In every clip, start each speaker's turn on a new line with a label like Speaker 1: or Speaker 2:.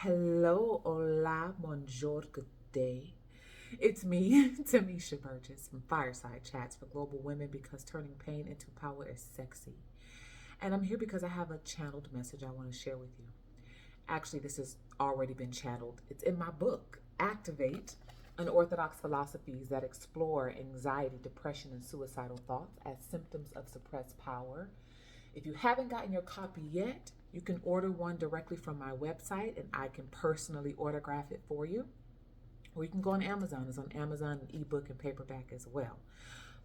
Speaker 1: Hello, hola, bonjour, good day. It's me, Tamisha Burgess from Fireside Chats for Global Women because turning pain into power is sexy. And I'm here because I have a channeled message I want to share with you. Actually, this has already been channeled. It's in my book, Activate Unorthodox Philosophies that explore anxiety, depression, and suicidal thoughts as symptoms of suppressed power. If you haven't gotten your copy yet, you can order one directly from my website and I can personally autograph it for you. Or you can go on Amazon. It's on Amazon, ebook and paperback as well.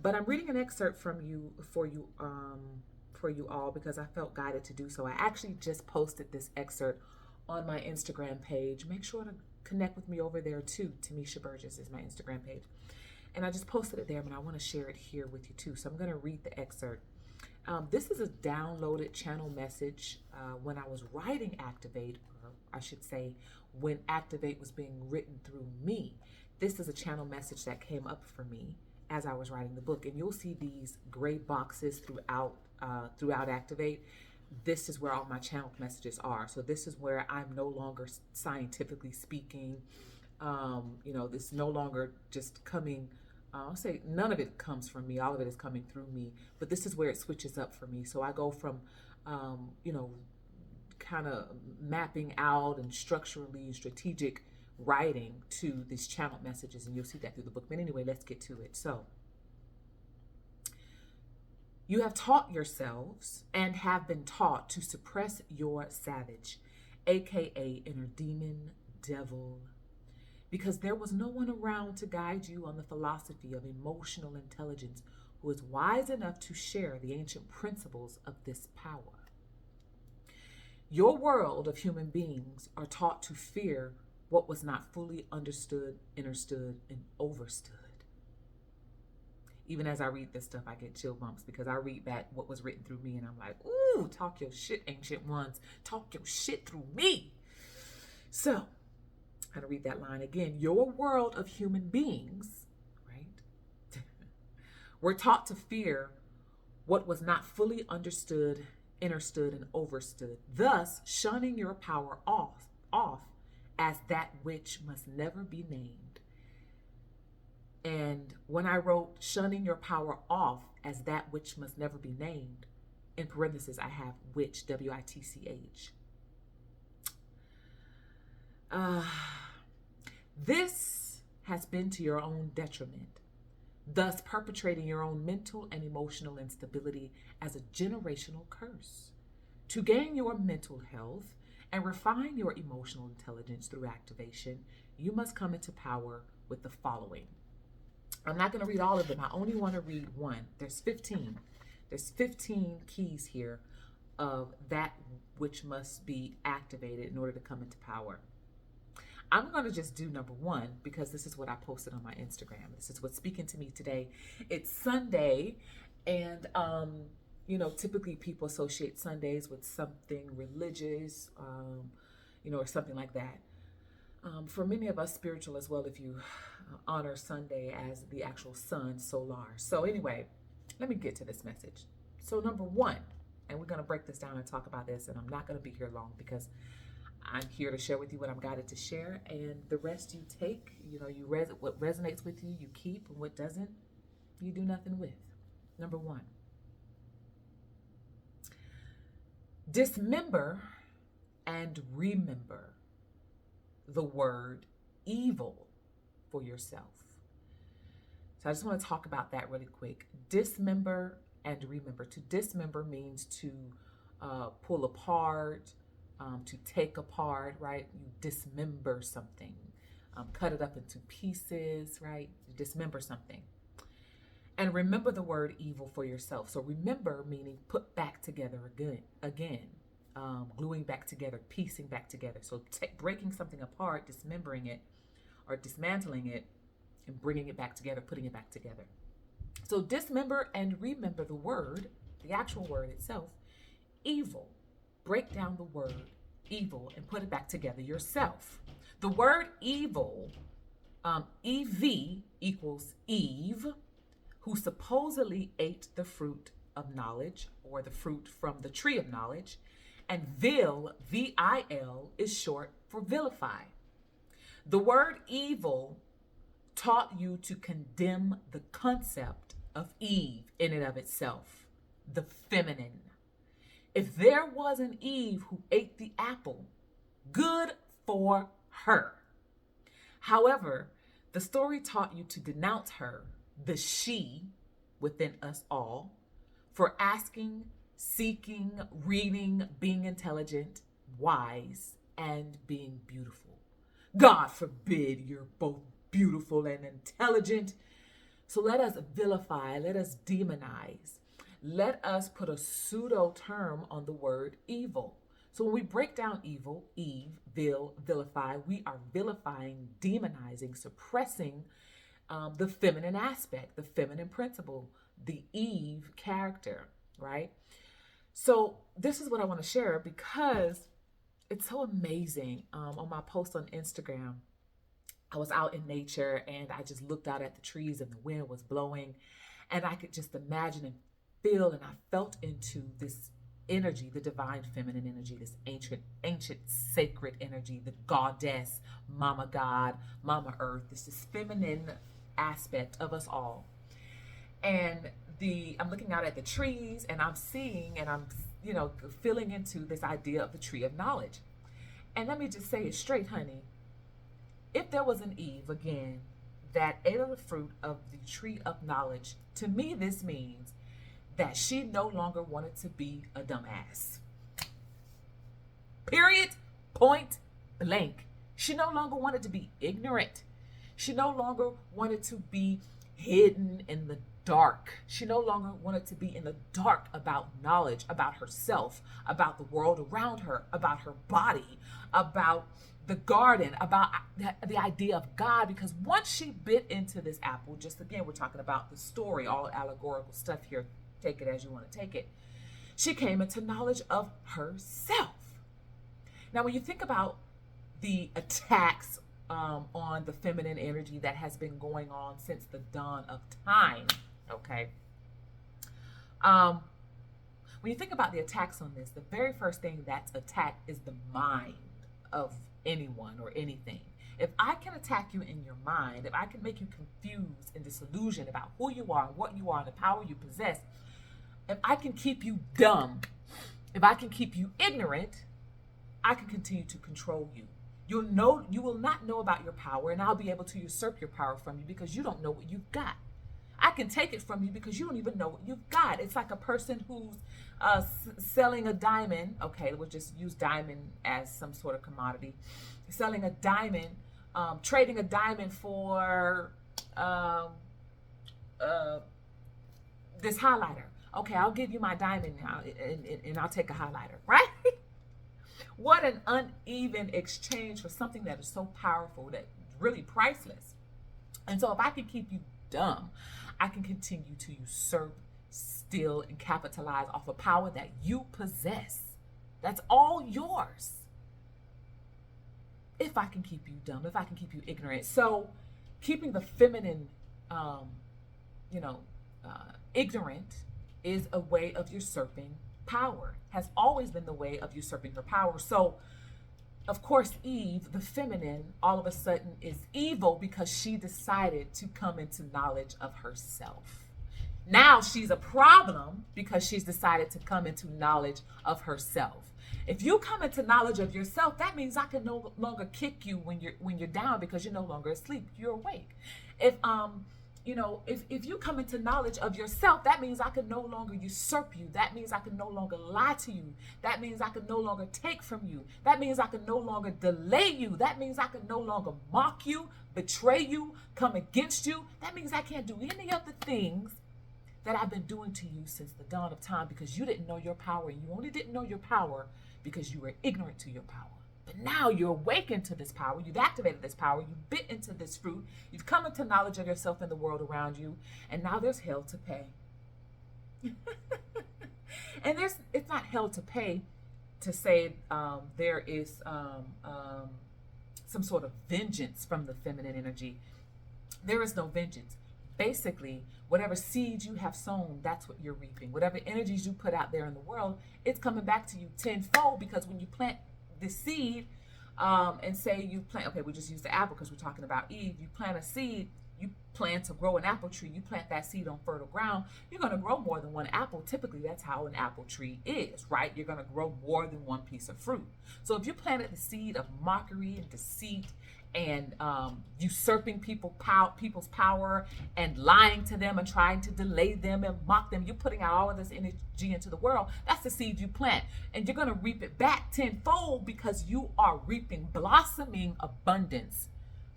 Speaker 1: But I'm reading an excerpt from you for you all because I felt guided to do so. I actually just posted this excerpt on my Instagram page. Make sure to connect with me over there too. Tamisha Burgess is my Instagram page. And I just posted it there, but I want to share it here with you too. So I'm going to read the excerpt. This is a downloaded channel message when I was writing Activate, or I should say, when Activate was being written through me. This is a channel message that came up for me as I was writing the book, and you'll see these gray boxes throughout Activate. This is where all my channeled messages are. So this is where I'm no longer scientifically speaking. This is no longer just coming. I'll say none of it comes from me. All of it is coming through me. But this is where it switches up for me. So I go from, kind of mapping out and structurally strategic writing to these channeled messages. And you'll see that through the book. But anyway, let's get to it. So you have taught yourselves and have been taught to suppress your savage, aka inner demon, devil, because there was no one around to guide you on the philosophy of emotional intelligence who is wise enough to share the ancient principles of this power. Your world of human beings are taught to fear what was not fully understood, understood, and overstood. Even as I read this stuff, I get chill bumps because I read back what was written through me and I'm like, ooh, talk your shit, ancient ones. Talk your shit through me. So, I'm going to read that line again. Your world of human beings, right? We're taught to fear what was not fully understood, understood, and overstood, thus shunning your power off as that which must never be named. And when I wrote shunning your power off as that which must never be named, in parentheses I have which, W-I-T-C-H. This has been to your own detriment, thus perpetrating your own mental and emotional instability as a generational curse. To gain your mental health and refine your emotional intelligence through activation, you must come into power with the following. I'm not going to read all of them. I only want to read one. There's 15. There's 15 keys here of that which must be activated in order to come into power. I'm going to just do number one because this is what I posted on my Instagram. This is what's speaking to me today. It's Sunday, and typically people associate Sundays with something religious, or something like that. For many of us, spiritual as well, if you honor Sunday as the actual sun, solar. So anyway, let me get to this message. So number one, and we're going to break this down and talk about this, and I'm not going to be here long because I'm here to share with you what I'm guided to share, and the rest you take. What resonates with you, you keep, and what doesn't, you do nothing with. Number one, dismember and remember the word evil for yourself. So I just want to talk about that really quick. Dismember and remember. To dismember means to pull apart, to take apart, right? You dismember something, cut it up into pieces, right? You dismember something. And remember the word evil for yourself. So remember meaning put back together again. Gluing back together, piecing back together. So breaking something apart, dismembering it, or dismantling it, and bringing it back together, putting it back together. So dismember and remember the word, the actual word itself, evil. Break down the word evil and put it back together yourself. The word evil, EV equals Eve, who supposedly ate the fruit of knowledge, or the fruit from the tree of knowledge. And vil, VIL, is short for vilify. The word evil taught you to condemn the concept of Eve in and of itself, the feminine. If there was an Eve who ate the apple, good for her. However, the story taught you to denounce her, the she within us all, for asking, seeking, reading, being intelligent, wise, and being beautiful. God forbid you're both beautiful and intelligent. So let us vilify, let us demonize, let us put a pseudo term on the word evil. So when we break down evil, Eve, vilify, we are vilifying, demonizing, suppressing the feminine aspect, the feminine principle, the Eve character, right? So this is what I want to share because it's so amazing. On my post on Instagram, I was out in nature and I just looked out at the trees and the wind was blowing and I could just imagine and feel, and I felt into this energy, the divine feminine energy, this ancient sacred energy, the goddess, Mama God, Mama Earth, this feminine aspect of us all. And I'm looking out at the trees and I'm seeing and I'm, feeling into this idea of the tree of knowledge. And let me just say it straight, honey. If there was an Eve, again, that ate of the fruit of the tree of knowledge, to me this means that she no longer wanted to be a dumbass. Period. Point blank. She no longer wanted to be ignorant. She no longer wanted to be hidden in the dark. She no longer wanted to be in the dark about knowledge, about herself, about the world around her, about her body, about the garden, about the idea of God. Because once she bit into this apple, just again, we're talking about the story, all allegorical stuff here. Take it as you want to take it. She came into knowledge of herself. Now, when you think about the attacks on the feminine energy that has been going on since the dawn of time, okay? When you think about the attacks on this, the very first thing that's attacked is the mind of anyone or anything. If I can attack you in your mind, if I can make you confused and disillusioned about who you are and what you are and the power you possess, if I can keep you dumb, if I can keep you ignorant, I can continue to control you. You will not know about your power, and I'll be able to usurp your power from you because you don't know what you've got. I can take it from you because you don't even know what you've got. It's like a person who's selling a diamond. Okay, we'll just use diamond as some sort of commodity. Selling a diamond, trading a diamond for this highlighter. Okay, I'll give you my diamond now, and I'll take a highlighter, right? What an uneven exchange for something that is so powerful, that's really priceless. And so if I can keep you dumb, I can continue to usurp, steal, and capitalize off a power that you possess. That's all yours. If I can keep you dumb, if I can keep you ignorant. So keeping the feminine, ignorant is a way of usurping power, has always been the way of usurping her power. So, of course, Eve, the feminine, all of a sudden is evil because she decided to come into knowledge of herself. Now she's a problem because she's decided to come into knowledge of herself. If you come into knowledge of yourself, that means I can no longer kick you when you're down because you're no longer asleep, you're awake. If you come into knowledge of yourself, that means I can no longer usurp you. That means I can no longer lie to you. That means I can no longer take from you. That means I can no longer delay you. That means I can no longer mock you, betray you, come against you. That means I can't do any of the things that I've been doing to you since the dawn of time because you didn't know your power. And you only didn't know your power because you were ignorant to your power. But now you're awakened to this power. You've activated this power. You bit into this fruit. You've come into knowledge of yourself and the world around you. And now there's hell to pay. And it's not hell to pay to say there is some sort of vengeance from the feminine energy. There is no vengeance. Basically, whatever seeds you have sown, that's what you're reaping. Whatever energies you put out there in the world, it's coming back to you tenfold because when you plant the seed, And say you plant, okay, we just use the apple because we're talking about Eve. You plant a seed, you plan to grow an apple tree, you plant that seed on fertile ground, you're going to grow more than one apple. Typically, that's how an apple tree is, right? You're going to grow more than one piece of fruit. So if you planted the seed of mockery and deceit and usurping people's power and lying to them and trying to delay them and mock them, you're putting out all of this energy into the world. That's the seed you plant. And you're going to reap it back tenfold because you are reaping blossoming abundance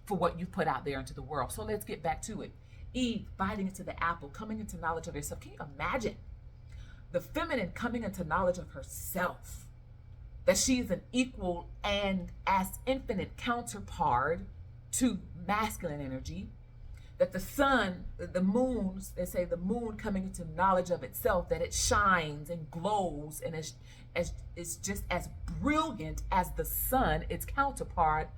Speaker 1: for what you put out there into the world. So let's get back to it. Eve biting into the apple, coming into knowledge of herself. Can you imagine the feminine coming into knowledge of herself? That she is an equal and as infinite counterpart to masculine energy. That the sun, the moon, they say the moon coming into knowledge of itself, that it shines and glows and is just as brilliant as the sun, its counterpart.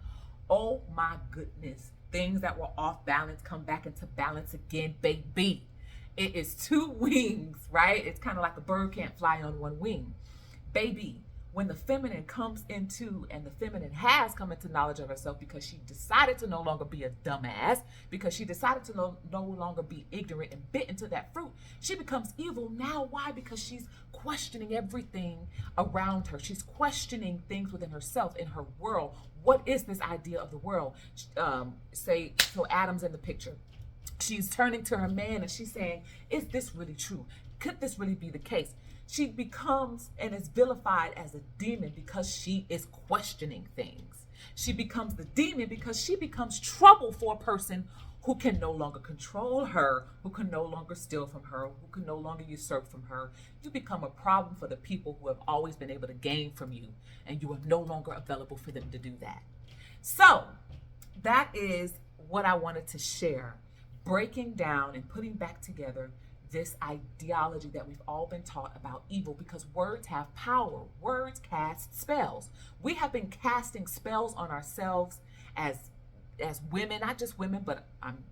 Speaker 1: Oh my goodness. Things that were off balance come back into balance again, baby. It is two wings, right? It's kind of like a bird can't fly on one wing. Baby, when the feminine comes into, and the feminine has come into knowledge of herself because she decided to no longer be a dumbass, because she decided to no longer be ignorant and bit into that fruit, she becomes evil. Now, why? Because she's questioning everything around her. She's questioning things within herself, in her world. What is this idea of the world? So Adam's in the picture. She's turning to her man and she's saying, is this really true? Could this really be the case? She becomes and is vilified as a demon because she is questioning things. She becomes the demon because she becomes trouble for a person who can no longer control her, who can no longer steal from her, who can no longer usurp from her. You become a problem for the people who have always been able to gain from you, and you are no longer available for them to do that. So that is what I wanted to share, breaking down and putting back together this ideology that we've all been taught about evil, because words have power. Words cast spells. We have been casting spells on ourselves as women, not just women, but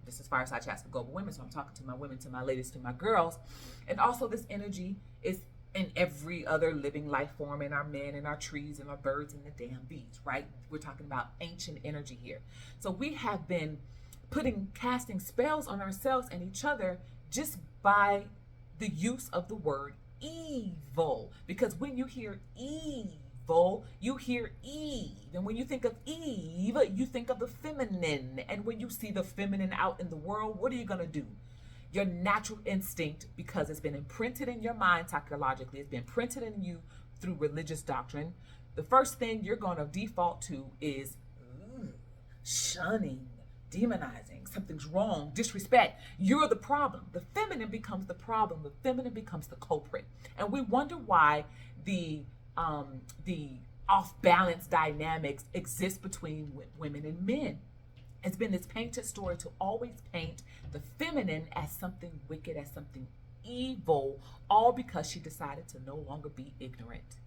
Speaker 1: this is Fireside Chats for Global Women, so I'm talking to my women, to my ladies, to my girls. And also this energy is in every other living life form, in our men, in our trees, in our birds, and the damn bees, right? We're talking about ancient energy here. So we have been casting spells on ourselves and each other just by the use of the word evil. Because when you hear evil, you hear Eve. And when you think of Eve, you think of the feminine. And when you see the feminine out in the world, what are you going to do? Your natural instinct, because it's been imprinted in your mind psychologically, it's been printed in you through religious doctrine, the first thing you're going to default to is shunning, demonizing. Something's wrong, disrespect. You're the problem. The feminine becomes the problem. The feminine becomes the culprit. And we wonder why the off-balance dynamics exist between women and men. It's been this painted story to always paint the feminine as something wicked, as something evil, all because she decided to no longer be ignorant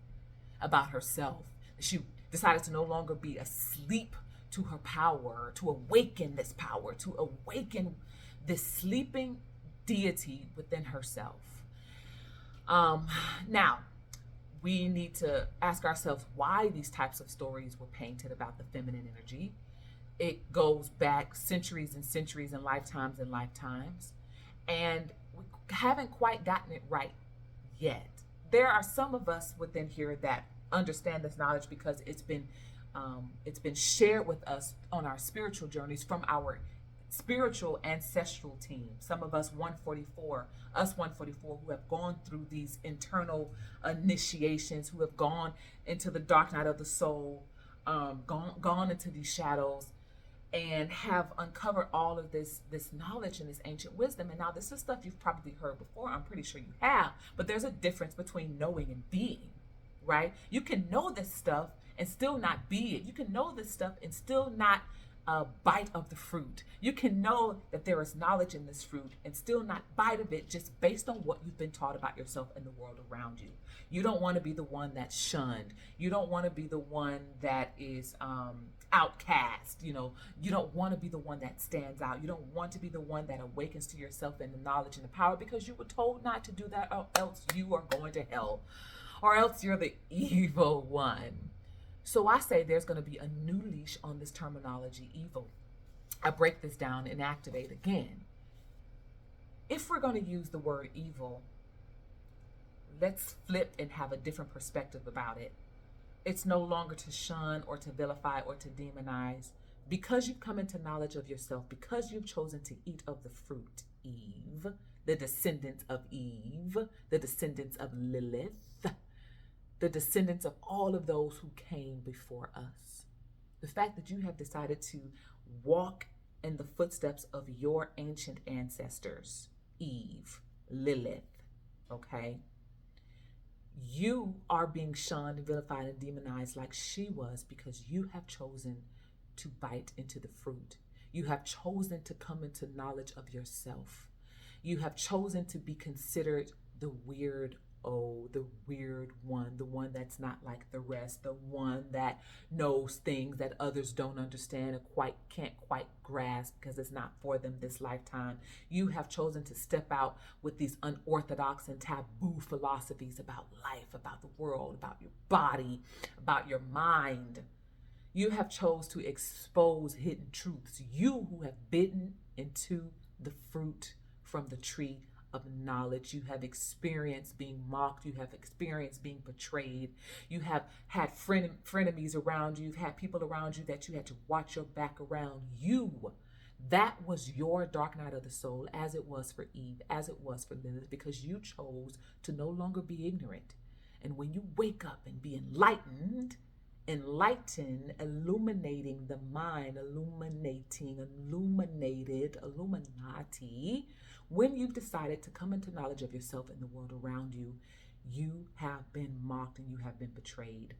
Speaker 1: about herself. She decided to no longer be asleep to her power, to awaken this power, to awaken this sleeping deity within herself. Now, we need to ask ourselves why these types of stories were painted about the feminine energy. It goes back centuries and centuries and lifetimes, and we haven't quite gotten it right yet. There are some of us within here that understand this knowledge because it's been shared with us on our spiritual journeys from our spiritual ancestral team. Some of us 144 who have gone through these internal initiations, who have gone into the dark night of the soul, gone into these shadows, and have uncovered all of this knowledge and this ancient wisdom. And now this is stuff you've probably heard before. I'm pretty sure you have. But there's a difference between knowing and being, right? You can know this stuff and still not be it. You can know this stuff and still not bite of the fruit. You can know that there is knowledge in this fruit and still not bite of it, just based on what you've been taught about yourself and the world around you. You don't want to be the one that's shunned. You don't want to be the one that is outcast. You don't want to be the one that stands out. You don't want to be the one that awakens to yourself and the knowledge and the power, because you were told not to do that, or else you are going to hell, or else you're the evil one. So I say there's going to be a new leash on this terminology, evil. I break this down and activate again. If we're going to use the word evil, let's flip and have a different perspective about it. It's no longer to shun or to vilify or to demonize. Because you've come into knowledge of yourself, because you've chosen to eat of the fruit, Eve, the descendants of Eve, the descendants of Lilith, the descendants of all of those who came before us. The fact that you have decided to walk in the footsteps of your ancient ancestors, Eve, Lilith, okay? You are being shunned, vilified, and demonized like she was because you have chosen to bite into the fruit. You have chosen to come into knowledge of yourself. You have chosen to be considered the weird the weird one, the one that's not like the rest, the one that knows things that others don't understand and can't quite grasp because it's not for them this lifetime. You have chosen to step out with these unorthodox and taboo philosophies about life, about the world, about your body, about your mind. You have chose to expose hidden truths. You who have bitten into the fruit from the tree of knowledge. You have experienced being mocked. You have experienced being betrayed. You have had frenemies around you. You've had people around you that you had to watch your back around. That was your dark night of the soul, as it was for Eve, as it was for Lilith, because you chose to no longer be ignorant. And when you wake up and be enlightened, illuminating the mind, illuminated, Illuminati, when you've decided to come into knowledge of yourself and the world around you, you have been mocked and you have been betrayed.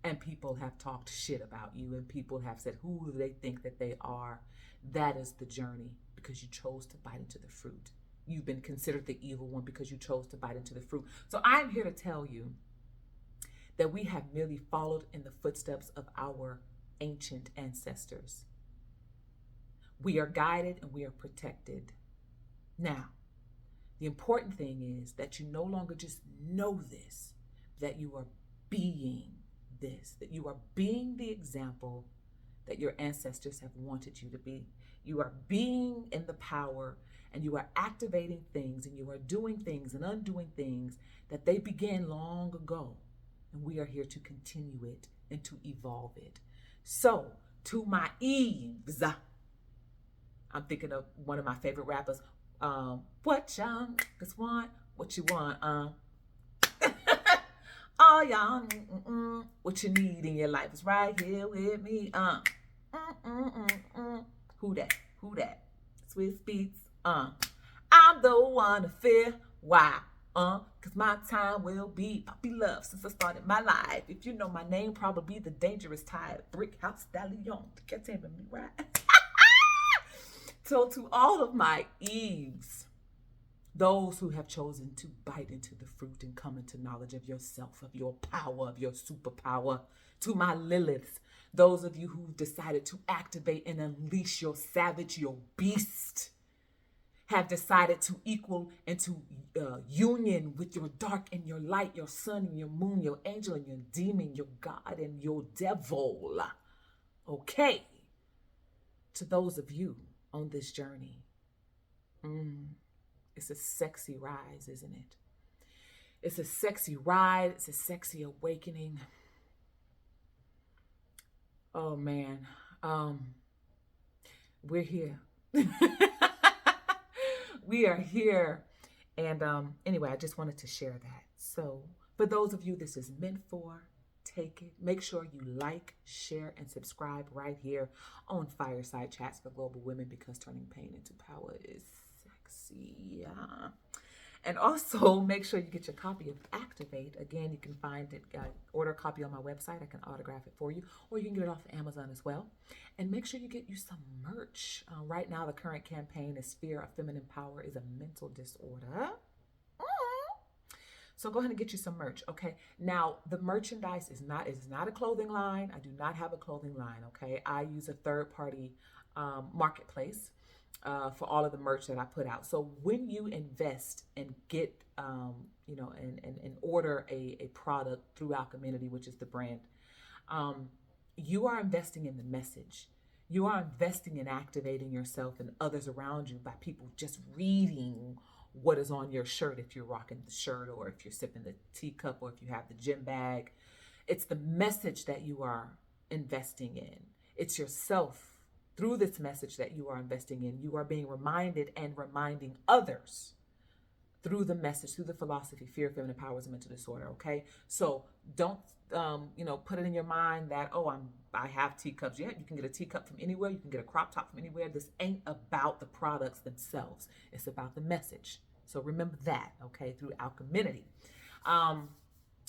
Speaker 1: And people have talked shit about you and people have said, who do they think that they are? That is the journey because you chose to bite into the fruit. You've been considered the evil one because you chose to bite into the fruit. So I'm here to tell you that we have merely followed in the footsteps of our ancient ancestors. We are guided and we are protected. Now, the important thing is that you no longer just know this, that you are being this, that you are being the example that your ancestors have wanted you to be. You are being in the power and you are activating things and you are doing things and undoing things that they began long ago. And we are here to continue it and to evolve it. So, to my Eves, I'm thinking of one of my favorite rappers. What y'all niggas want? What you want? All y'all, what you need in your life is right here with me. Who that? Who that? Swiss Beats. I'm the one to fear. Why? Cause my time will be puppy love since I started my life. If you know my name, probably the dangerous type. Brick House Stallion. Can't tell me right. So to all of my Eves, those who have chosen to bite into the fruit and come into knowledge of yourself, of your power, of your superpower, to my Liliths, those of you who've decided to activate and unleash your savage, your beast, have decided to equal and to union with your dark and your light, your sun and your moon, your angel and your demon, your God and your devil. Okay. To those of you on this journey, it's a sexy rise, isn't it? It's a sexy ride. It's a sexy awakening. Oh man, we're here. We are here. And anyway, I just wanted to share that. So for those of you this is meant for, take it. Make sure you like, share, and subscribe right here on Fireside Chats for Global Women, because turning pain into power is sexy. And also make sure you get your copy of Activate. Again, you can find it, order a copy on my website. I can autograph it for you, or you can get it off of Amazon as well. And make sure you get you some merch. Right now, the current campaign is Fear of Feminine Power is a Mental Disorder. So go ahead and get you some merch, okay? Now, the merchandise is not a clothing line. I do not have a clothing line, okay? I use a third-party marketplace for all of the merch that I put out. So when you invest and get, and order a product through our community, which is the brand, you are investing in the message. You are investing in activating yourself and others around you by people just reading what is on your shirt, if you're rocking the shirt or if you're sipping the teacup or if you have the gym bag. It's the message that you are investing in. It's yourself through this message that you are investing in. You are being reminded and reminding others through the message, through the philosophy, fear, feminine power is a mental disorder. Okay, so don't put it in your mind that, oh, I have teacups. Yeah, you can get a teacup from anywhere. You can get a crop top from anywhere. This ain't about the products themselves. It's about the message. So remember that, okay, through our community.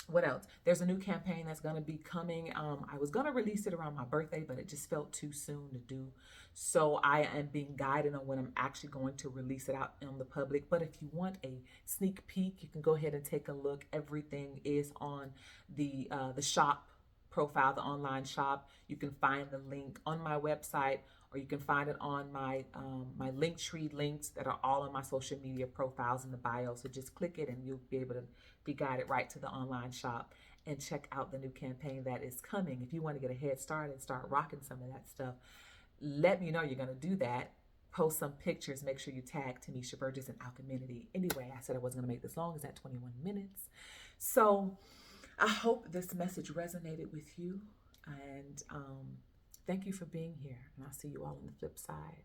Speaker 1: What else? There's a new campaign that's going to be coming. I was going to release it around my birthday, but it just felt too soon to do. So I am being guided on when I'm actually going to release it out in the public. But if you want a sneak peek, you can go ahead and take a look. Everything is on the shop profile, the online shop. You can find the link on my website, or you can find it on my my Linktree links that are all on my social media profiles in the bio. So just click it and you'll be able to be guided right to the online shop and check out the new campaign that is coming. If you want to get a head start and start rocking some of that stuff, let me know you're going to do that. Post some pictures. Make sure you tag Tamisha Burgess and our community. Anyway, I said I wasn't going to make this long. It's at 21 minutes. So I hope this message resonated with you. And thank you for being here. And I'll see you all on the flip side.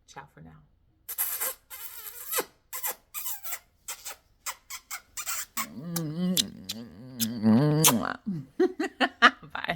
Speaker 1: Ciao for now.